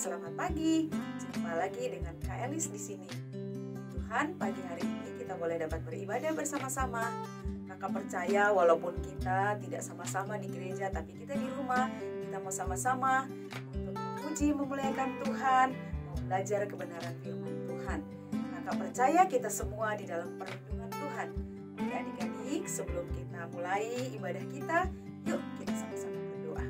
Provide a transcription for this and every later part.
selamat pagi. Jumpa lagi dengan Kak Elis di sini. Tuhan, pagi hari ini kita boleh dapat beribadah bersama-sama. Kakak percaya walaupun kita tidak sama-sama di gereja, tapi kita di rumah, kita mau sama-sama untuk memuji, memuliakan Tuhan, mau belajar kebenaran firman Tuhan. Kakak percaya kita semua di dalam perlindungan Tuhan. Jadi adik-adik, sebelum kita mulai ibadah kita, yuk kita sama-sama berdoa.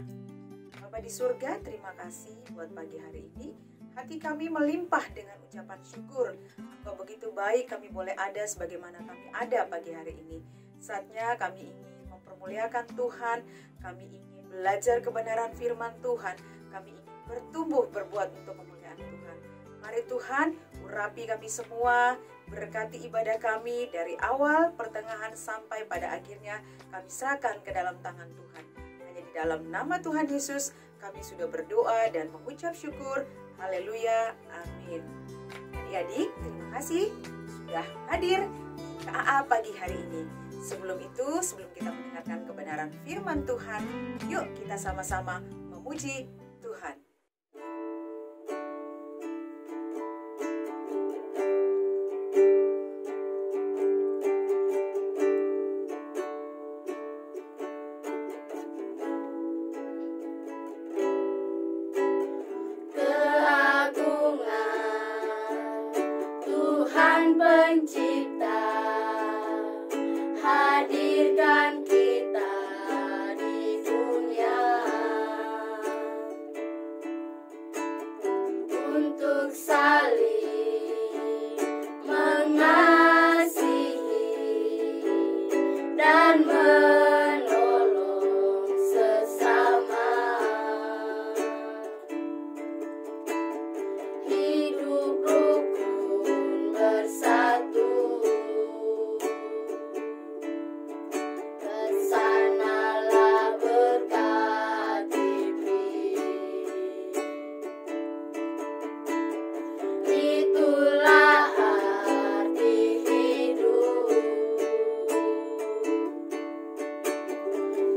Bapa di surga, terima kasih buat pagi hari ini. Hati kami melimpah dengan ucapan syukur. Engkau begitu baik, kami boleh ada sebagaimana kami ada pagi hari ini. Saatnya kami ingin mempermuliakan Tuhan, kami ingin belajar kebenaran firman Tuhan, kami ingin bertumbuh berbuat untuk kemuliaan Tuhan. Mari Tuhan, urapi kami semua, berkati ibadah kami dari awal, pertengahan sampai pada akhirnya, kami serahkan ke dalam tangan Tuhan. Hanya di dalam nama Tuhan Yesus, kami sudah berdoa dan mengucap syukur. Haleluya, amin. Adik-adik, terima kasih sudah hadir di KAA pagi hari ini. Sebelum kita mendengarkan kebenaran firman Tuhan, yuk kita sama-sama memuji Tuhan. Pencipta, hadirkan kita di dunia untuk saling mengasihi dan menolong sesama. Hidup rukun bersatu, kesanalah berkat diberi. Itulah arti hidup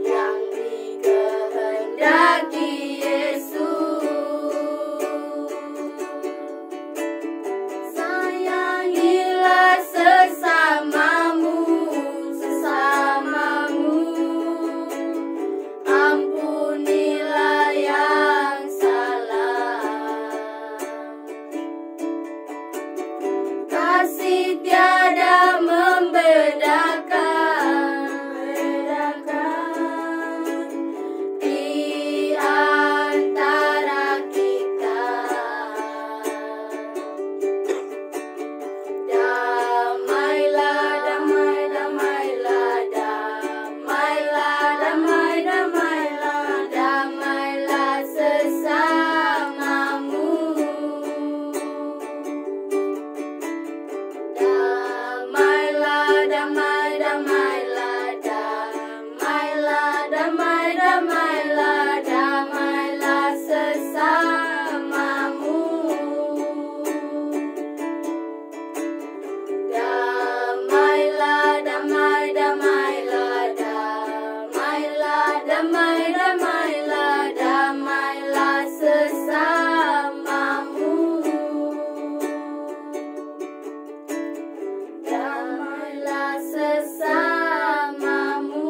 yang dikehendaki Yesus. Sayangilah sesamamu, ampunilah yang salah. Kasih tiada membedakan di antara kita. Damailah, damai, damailah, damailah, damai, damailah, damailah sesamamu. Damailah, damai, damailah, damailah, damai, damailah, damailah sesamamu. Damailah, damai, damailah, damailah, damai, damailah, damailah sesamamu. Damailah sesamamu.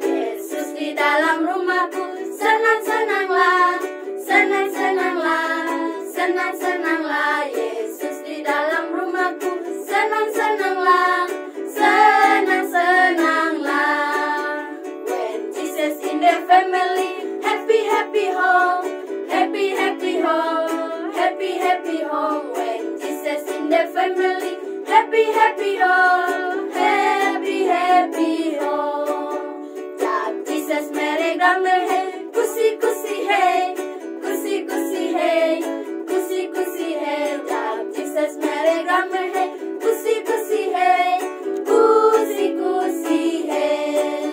Yesus di dalam rumahku, senang-senanglah, senang-senanglah, senang-senanglah. Yesus di dalam rumahku, senang-senanglah, senang-senanglah. When Jesus in the family, happy, happy home, happy, happy home, happy, happy home. When Jesus in the family, happy, happy home, happy, happy home. Jab Jesus mere grammar hai, kusi kusi hai, kusi kusi hai, kusi kusi hai. Jab Jesus mere grammar hai, kusi kusi hai, kusi kusi hai.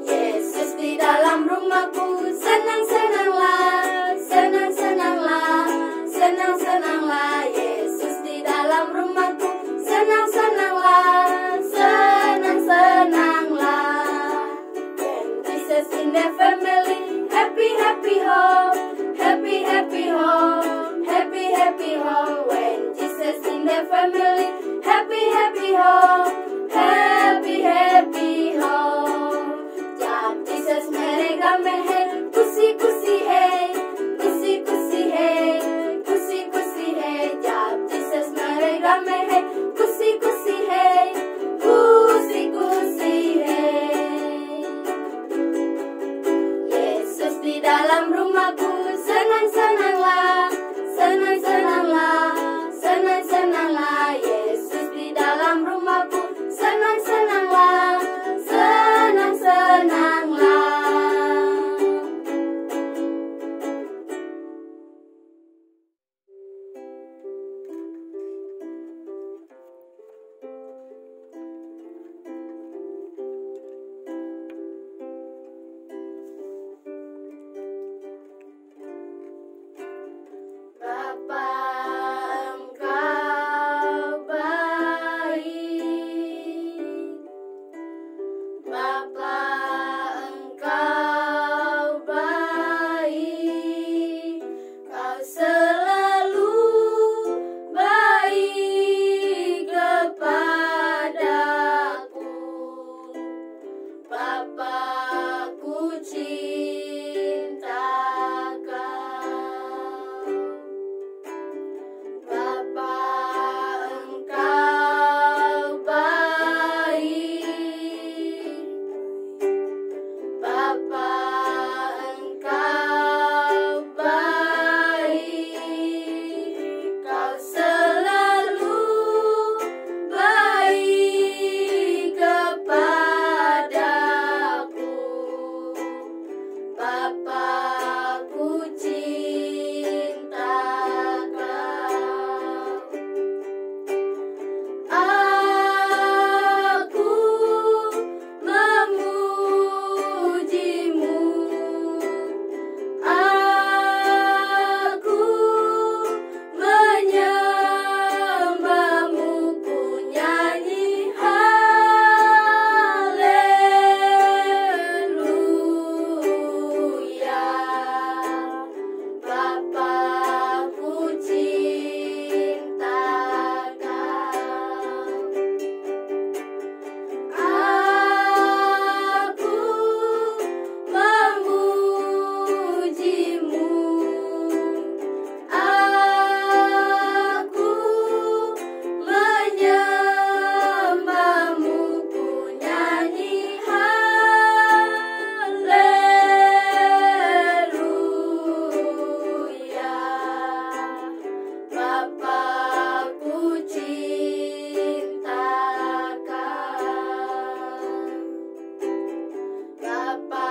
Yesus di dalam rumahku, senang-senanglah, senang-senanglah, in the family. Happy, happy home. Happy, happy home. Happy, happy home. When Jesus in the family. Happy, happy home. Happy, happy home. जब Jesus मेरे घर में है, खुशी खुशी है, खुशी खुशी है, खुशी खुशी है. जब Jesus मेरे घर में है, खुशी खुशी है, खुशी खुशी है. Yesus di dalam rumahku, senang senanglah, senang senanglah, senang senanglah. Yesus di dalam rumahku, senang senanglah, senang senanglah. Bapa engkau baik, Bapa engkau baik, kau selalu baik kepadaku. Bapa ku cinta kau. Bapa engkau baik, Bapa engkau baik, kau selalu baik kepadaku. Bapa ku cinta kau. Aku memujimu, aku menyembahmu, ku nyanyi haleluya. Bapa ku cinta kau. Aku memujimu, aku menyembahmu, ku nyanyi haleluya. Bapa ku cinta kau. Bapa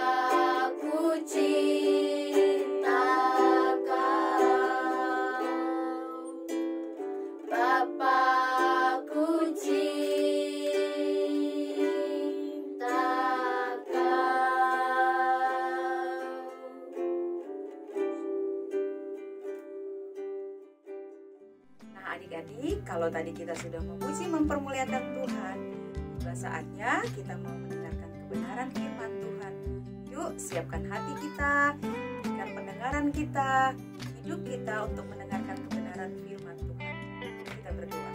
ku cinta kau. Bapa ku cinta kau. Nah adik-adik, kalau tadi kita sudah memuji mempermuliakan Tuhan, tiba saatnya kita mau mendengarkan kebenaran firman Tuhan. Yuk siapkan hati kita, berikan pendengaran kita, hidup kita untuk mendengarkan kebenaran firman Tuhan. Kita berdoa.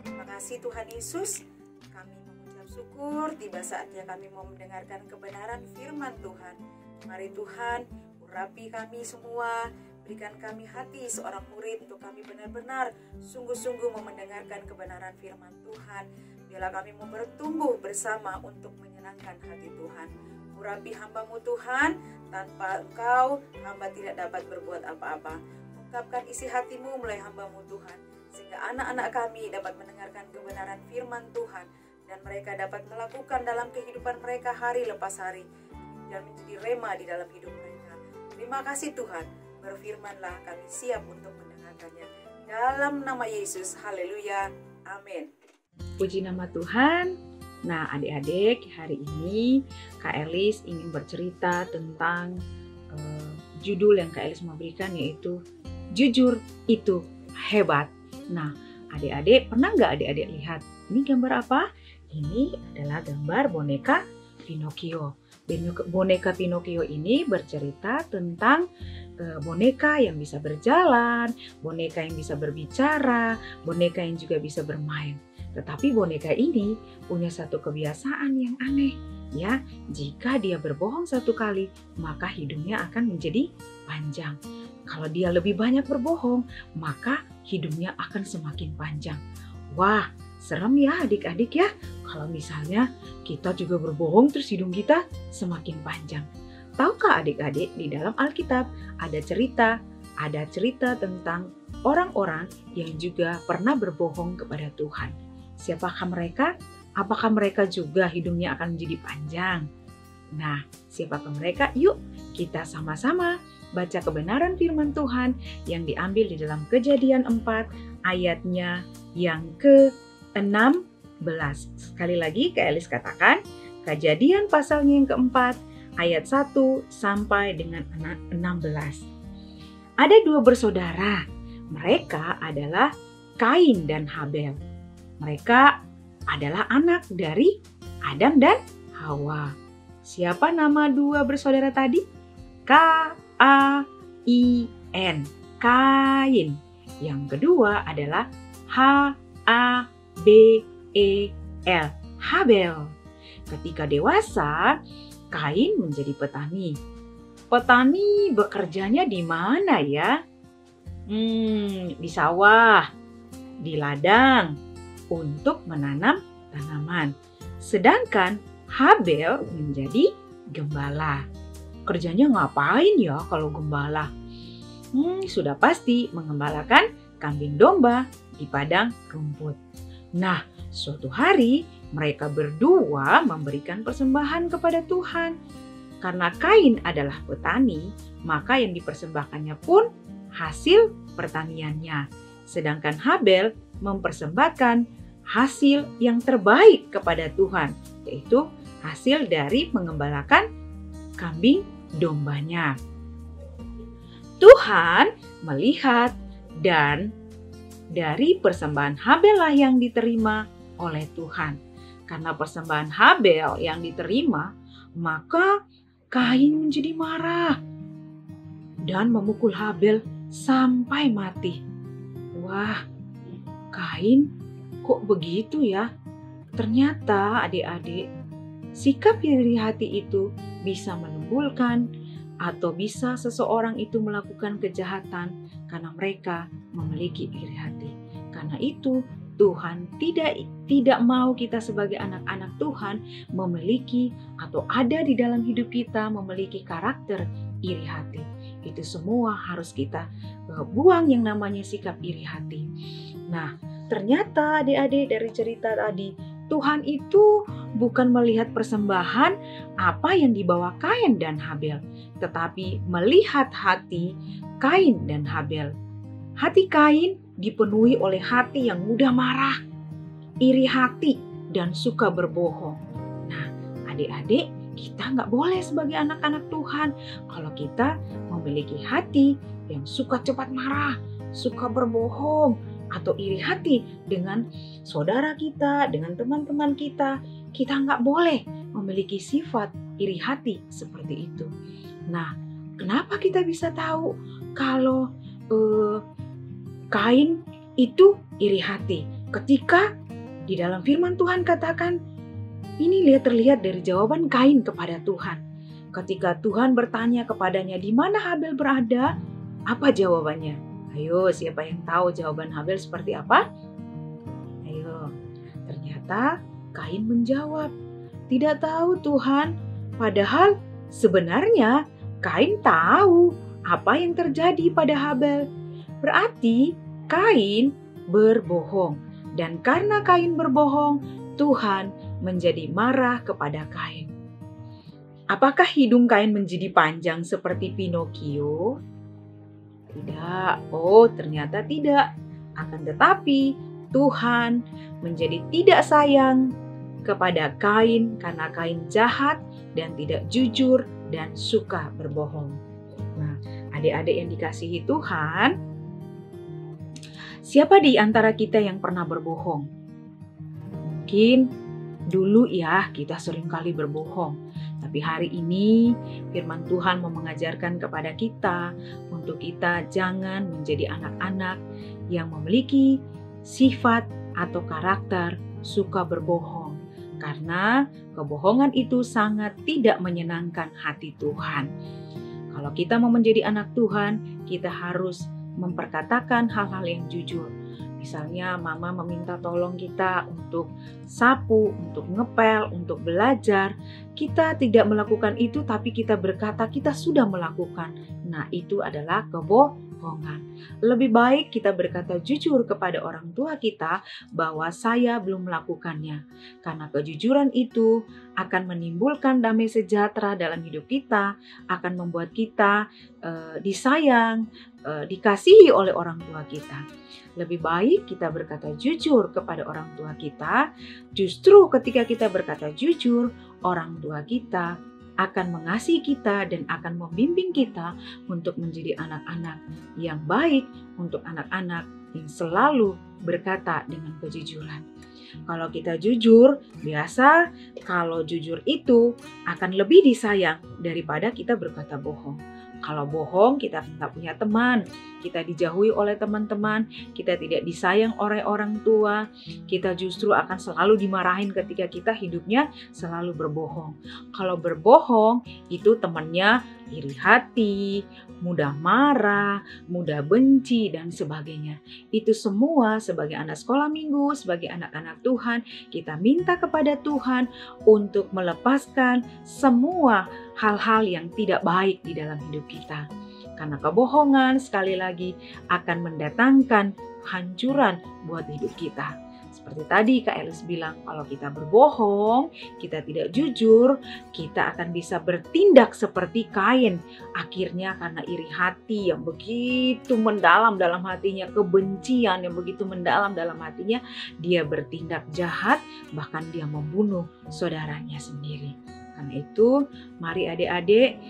Terima kasih Tuhan Yesus, kami mengucap syukur tiba saatnya kami mau mendengarkan kebenaran firman Tuhan. Mari Tuhan, urapi kami semua, berikan kami hati seorang murid untuk kami benar-benar sungguh-sungguh mau mendengarkan kebenaran firman Tuhan. Biarlah kami mau bertumbuh bersama untuk menyenangkan hati Tuhan. Urapi hamba-Mu Tuhan, tanpa Engkau hamba tidak dapat berbuat apa-apa. Ungkapkan isi hati-Mu mulai hamba-Mu Tuhan, sehingga anak-anak kami dapat mendengarkan kebenaran firman Tuhan dan mereka dapat melakukan dalam kehidupan mereka hari lepas hari dan menjadi rema di dalam hidup mereka. Terima kasih Tuhan, berfirmanlah, kami siap untuk mendengarkannya. Dalam nama Yesus, haleluya, amin. Puji nama Tuhan. Nah adik-adik, hari ini Kak Elis ingin bercerita tentang judul yang Kak Elis mau berikan, yaitu Jujur Itu Hebat. Nah adik-adik, pernah nggak adik-adik lihat? Ini gambar apa? Ini adalah gambar boneka Pinocchio. boneka Pinocchio ini bercerita tentang boneka yang bisa berjalan, boneka yang bisa berbicara, boneka yang juga bisa bermain. Tetapi boneka ini punya satu kebiasaan yang aneh, ya. Jika dia berbohong satu kali, maka hidupnya akan menjadi panjang. Kalau dia lebih banyak berbohong, maka hidupnya akan semakin panjang. Wah, serem ya adik-adik ya. Kalau misalnya kita juga berbohong terus hidup kita semakin panjang. Tahukah adik-adik, di dalam Alkitab ada cerita tentang orang-orang yang juga pernah berbohong kepada Tuhan. Siapakah mereka? Apakah mereka juga hidupnya akan menjadi panjang? Nah, siapakah mereka? Yuk kita sama-sama baca kebenaran firman Tuhan yang diambil di dalam Kejadian 4 ayatnya yang ke-16. Sekali lagi Kak Elis katakan, Kejadian pasalnya yang keempat ayat 1 sampai dengan 16. Ada dua bersaudara. Mereka adalah Kain dan Habel. Mereka adalah anak dari Adam dan Hawa. Siapa nama dua bersaudara tadi? K-A-I-N, Kain. Yang kedua adalah H-A-B-E-L, Habel. Ketika dewasa, Kain menjadi petani. Petani bekerjanya di mana ya? Di sawah, di ladang, untuk menanam tanaman. Sedangkan Habel menjadi gembala. Kerjanya ngapain ya kalau gembala? Sudah pasti mengembalakan kambing domba di padang rumput. Nah, suatu hari mereka berdua memberikan persembahan kepada Tuhan. Karena Kain adalah petani, maka yang dipersembahkannya pun hasil pertaniannya. Sedangkan Habel mempersembahkan hasil yang terbaik kepada Tuhan, yaitu hasil dari mengembalakan kambing dombanya. Tuhan melihat dan dari persembahan Habel lah yang diterima oleh Tuhan. Karena persembahan Habel yang diterima, maka Kain menjadi marah dan memukul Habel sampai mati. Wah, Kain kok begitu ya? Ternyata adik-adik, sikap iri hati itu bisa menimbulkan atau bisa seseorang itu melakukan kejahatan karena mereka memiliki iri hati. Karena itu Tuhan tidak mau kita sebagai anak-anak Tuhan memiliki atau ada di dalam hidup kita memiliki karakter iri hati. Itu semua harus kita buang yang namanya sikap iri hati. Nah, ternyata adik-adik dari cerita tadi, Tuhan itu bukan melihat persembahan apa yang dibawa Kain dan Habel, tetapi melihat hati Kain dan Habel. Hati Kain dipenuhi oleh hati yang mudah marah, iri hati, dan suka berbohong. Nah, adik-adik, kita nggak boleh sebagai anak-anak Tuhan kalau kita memiliki hati yang suka cepat marah, suka berbohong, atau iri hati dengan saudara kita, dengan teman-teman kita. Kita nggak boleh memiliki sifat iri hati seperti itu. Nah, kenapa kita bisa tahu kalau Kain itu iri hati? Ketika di dalam firman Tuhan katakan, ini terlihat dari jawaban Kain kepada Tuhan. Ketika Tuhan bertanya kepadanya, di mana Habel berada? Apa jawabannya? Ayo, siapa yang tahu jawaban Habel seperti apa? Ayo, ternyata Kain menjawab, tidak tahu Tuhan. Padahal sebenarnya Kain tahu apa yang terjadi pada Habel. Berarti Kain berbohong. Dan karena Kain berbohong, Tuhan menjadi marah kepada Kain. Apakah hidung Kain menjadi panjang seperti Pinocchio? Tidak. Oh, ternyata tidak. Akan tetapi Tuhan menjadi tidak sayang kepada Kain karena Kain jahat dan tidak jujur dan suka berbohong. Nah, adik-adik yang dikasihi Tuhan, siapa di antara kita yang pernah berbohong? Mungkin dulu ya kita sering kali berbohong. Tapi hari ini firman Tuhan mau mengajarkan kepada kita untuk kita jangan menjadi anak-anak yang memiliki sifat atau karakter suka berbohong. Karena kebohongan itu sangat tidak menyenangkan hati Tuhan. Kalau kita mau menjadi anak Tuhan, kita harus memperkatakan hal-hal yang jujur. Misalnya mama meminta tolong kita untuk sapu, untuk ngepel, untuk belajar. Kita tidak melakukan itu tapi kita berkata kita sudah melakukan. Nah, itu adalah kebohongan. Lebih baik kita berkata jujur kepada orang tua kita bahwa saya belum melakukannya. Karena kejujuran itu akan menimbulkan damai sejahtera dalam hidup kita, akan membuat kita disayang, dikasihi oleh orang tua kita. Lebih baik kita berkata jujur kepada orang tua kita. Justru ketika kita berkata jujur, orang tua kita akan mengasihi kita dan akan membimbing kita untuk menjadi anak-anak yang baik, untuk anak-anak yang selalu berkata dengan kejujuran. Kalau kita jujur, biasa kalau jujur itu akan lebih disayang daripada kita berkata bohong. Kalau bohong, kita tidak punya teman, kita dijauhi oleh teman-teman, kita tidak disayang oleh orang tua, kita justru akan selalu dimarahin ketika kita hidupnya selalu berbohong. Kalau berbohong, itu temannya iri hati, mudah marah, mudah benci, dan sebagainya. Itu semua sebagai anak sekolah minggu, sebagai anak-anak Tuhan, kita minta kepada Tuhan untuk melepaskan semua hal-hal yang tidak baik di dalam hidup kita. Karena kebohongan sekali lagi akan mendatangkan kehancuran buat hidup kita. Seperti tadi Kak Elis bilang, kalau kita berbohong, kita tidak jujur, kita akan bisa bertindak seperti Kain. Akhirnya karena iri hati yang begitu mendalam dalam hatinya, kebencian yang begitu mendalam dalam hatinya, dia bertindak jahat, bahkan dia membunuh saudaranya sendiri. Karena itu, mari adik-adik,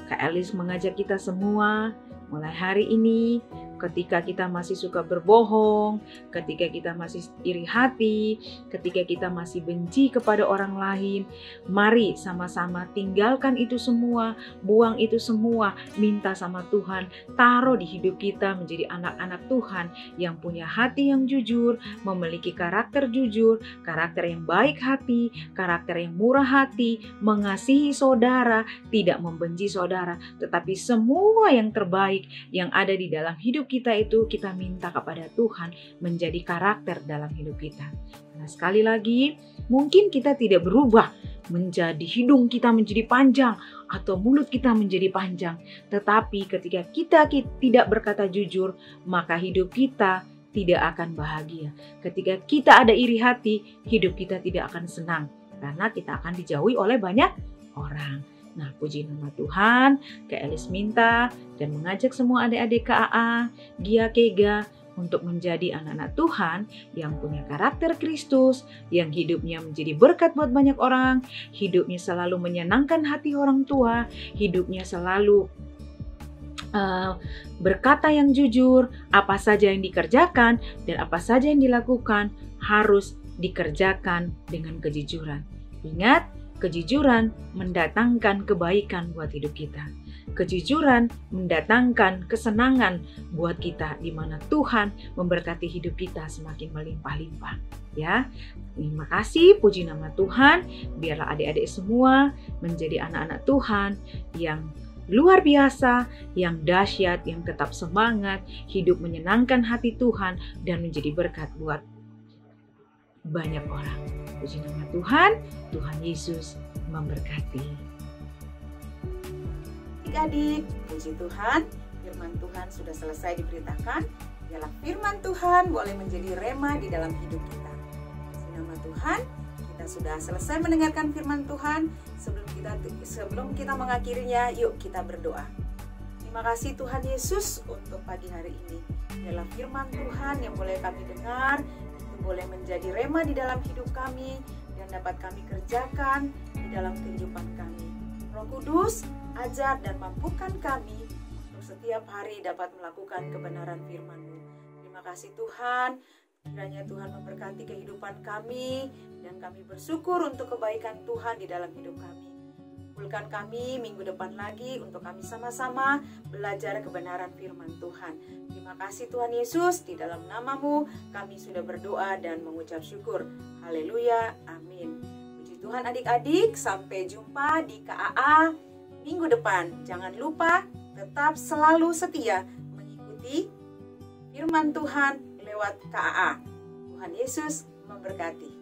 Kak Elis mengajak kita semua mulai hari ini, ketika kita masih suka berbohong, ketika kita masih iri hati, ketika kita masih benci kepada orang lain, mari sama-sama tinggalkan itu semua, buang itu semua, minta sama Tuhan, taruh di hidup kita menjadi anak-anak Tuhan yang punya hati yang jujur, memiliki karakter jujur, karakter yang baik hati, karakter yang murah hati, mengasihi saudara, tidak membenci saudara, tetapi semua yang terbaik yang ada di dalam hidup kita itu kita minta kepada Tuhan menjadi karakter dalam hidup kita. Nah, sekali lagi, mungkin kita tidak berubah menjadi hidung kita menjadi panjang atau mulut kita menjadi panjang, tetapi ketika kita tidak berkata jujur, maka hidup kita tidak akan bahagia. Ketika kita ada iri hati, hidup kita tidak akan senang karena kita akan dijauhi oleh banyak orang. Nah, puji nama Tuhan, Kak Elis minta dan mengajak semua adik-adik KAA, Gia Kega untuk menjadi anak-anak Tuhan yang punya karakter Kristus, yang hidupnya menjadi berkat buat banyak orang, hidupnya selalu menyenangkan hati orang tua, hidupnya selalu berkata yang jujur, apa saja yang dikerjakan dan apa saja yang dilakukan harus dikerjakan dengan kejujuran. Ingat, kejujuran mendatangkan kebaikan buat hidup kita. Kejujuran mendatangkan kesenangan buat kita, di mana Tuhan memberkati hidup kita semakin melimpah-limpah. Ya, terima kasih, puji nama Tuhan. Biarlah adik-adik semua menjadi anak-anak Tuhan yang luar biasa, yang dahsyat, yang tetap semangat, hidup menyenangkan hati Tuhan, dan menjadi berkat buat banyak orang. Puji nama Tuhan, Tuhan Yesus memberkati. Adik-adik, puji Tuhan, firman Tuhan sudah selesai diberitakan. Biarlah firman Tuhan boleh menjadi rema di dalam hidup kita. Puji nama Tuhan, kita sudah selesai mendengarkan firman Tuhan. Sebelum kita mengakhirinya, yuk kita berdoa. Terima kasih Tuhan Yesus untuk pagi hari ini. Biarlah firman Tuhan yang boleh kami dengar, boleh menjadi rema di dalam hidup kami dan dapat kami kerjakan di dalam kehidupan kami. Roh Kudus, ajar dan mampukan kami untuk setiap hari dapat melakukan kebenaran firman-Mu. Terima kasih Tuhan, kiranya Tuhan memberkati kehidupan kami dan kami bersyukur untuk kebaikan Tuhan di dalam hidup kami. kumpulkan kami minggu depan lagi untuk kami sama-sama belajar kebenaran firman Tuhan. Terima kasih Tuhan Yesus, di dalam nama-Mu kami sudah berdoa dan mengucap syukur. Haleluya, amin. Puji Tuhan adik-adik, sampai jumpa di KAA minggu depan. Jangan lupa tetap selalu setia mengikuti firman Tuhan lewat KAA. Tuhan Yesus memberkati.